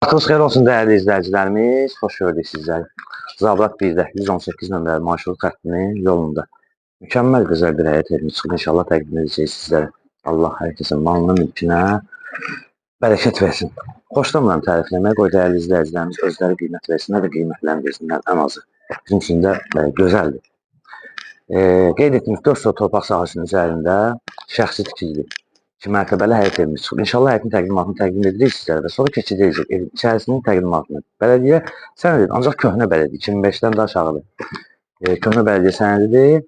Vaxtınız xeyir olsun dəyərli izləyicilərimiz. Xoş gördük sizləri. Zabrat 1-də 118 nömrəli marşrut xəttinin yolunda mükəmməl gözəl bir həyat evini çıxıb inşallah təqdim edəcəyik sizlərə. Allah hər kəsin malına, mülkünə bərəkət versin. Xoşlamıram tərifləməyə, qoy dəyərli izləyicilərimiz özləri qiymət versinlər və qiymətləndirsinlər ən azı. Bizim üçün də gözəldir. Qeyd etdiyimiz 4 sot torpaq sahəsinin üzərində şəxsi tikili 2 mərtəbəli həyət evimiz çıxıb. İnşallah həyətin təqdimatını təqdim edirik sizlərə və sonra keçəcəyik evin içərisinin təqdimatını. Bələdiyyə sənədidir, ancaq köhnə bələdiyyə, 2005-dən də aşağıdır. Köhnə bələdiyyə sənədidir.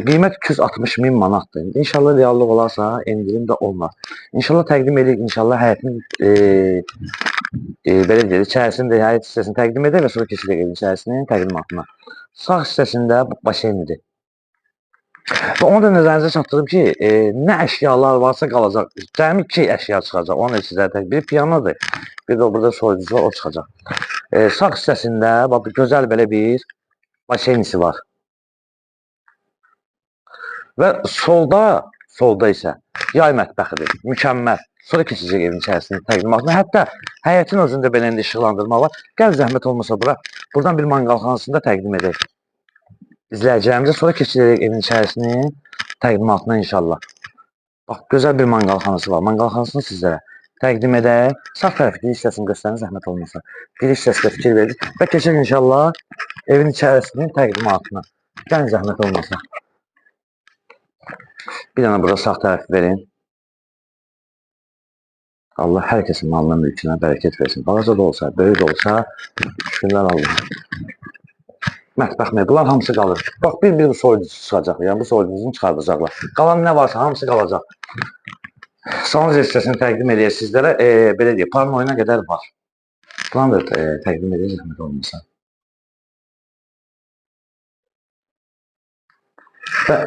Qiymət 260 min manatdır. İnşallah reallıq olarsa endirim də olmaz. İnşallah təqdim edirik, inşallah həyətin belə deyək, içərisində həyət hissəsini təqdim edək və sonra keçəcək evin içərisinin təqdimatına. Sağ hissəsində baseynidir. Və onu da nəzərinizə çatdırıb ki, nə əşyalar varsa qalacaq. Cəmi 2 əşya çıxacaq. Onu da sizlərə təqdim. Biri pianodur, bir də burada soyuducu var, o çıxacaq. Sağ hissəsində gözəl belə bir baseynisi var. Və solda isə yay mətbəxidir. Mükəmməl. Sonra keçəcək evin içərisinin təqdimatına. Hətta həyətin özündə belə işıqlandırma var. Gəl zəhmət olmasa buradan bir manqalxanasını da təqdim edək izləyəcəyimizə, sonra keçəcək evin içərisinin təqdimatına inşallah. Bax, gözəl bir manqalxanası var. Manqalxanasını sizlərə təqdim edək. Sağ tərəfi bir hissəsini göstərin, zəhmət olmasa. Bir hissəsi də fikir verir. Və keçək inşallah evin içərisinin təqdimatına. Gəlin zəhmət olmasa. Bir dənə burada sağ tərəfi verin. Allah hər kəsin malına, mülkünə bərəkət versin. Balaca da olsa, böyük də olsa, şükürlər Allah. Mətbəx mebellər hamısı qalır. Bax, bir soyuducu çıxacaq. Yəni, bu soyuducunu çıxardacaqlar. Qalan nə varsa, hamısı qalacaq. Salon hissəsini təqdim edək sizlərə. Belə deyək, parnoyuna qədər var. Plan da təqdim edək, zəhmət olmasa. Və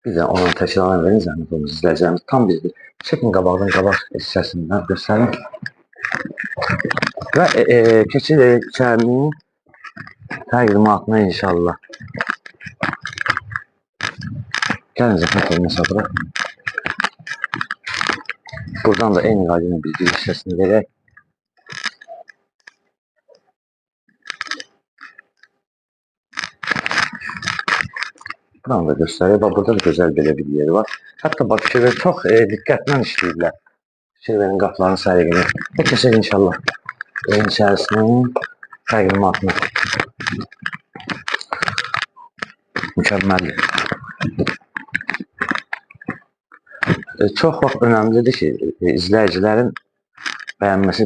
bir də onun təşkilatını verin, zəhmət olmasa izləyəcəyimiz. Tam bizdir. Çəkin qabaqdan qabaq hissəsindən göstərin. Və keçirik içərinin təqdimatına inşallah. Gəlin zəhmət olmasa bura. Buradan da eyni qaydıyla bir giriş hissəsini verək. Buradan da göstərək. Burada da gözəl belə bir yeri var. Hətta bax, fikirlər çox diqqətlə işləyirlər. Fikirlərin qaplarını səriqini. Və keçək inşallah evin içərisinin təqdimatına. Mükəmməldir. Çox vaxt önəmlidir ki, izləyicilərin bəyənməsi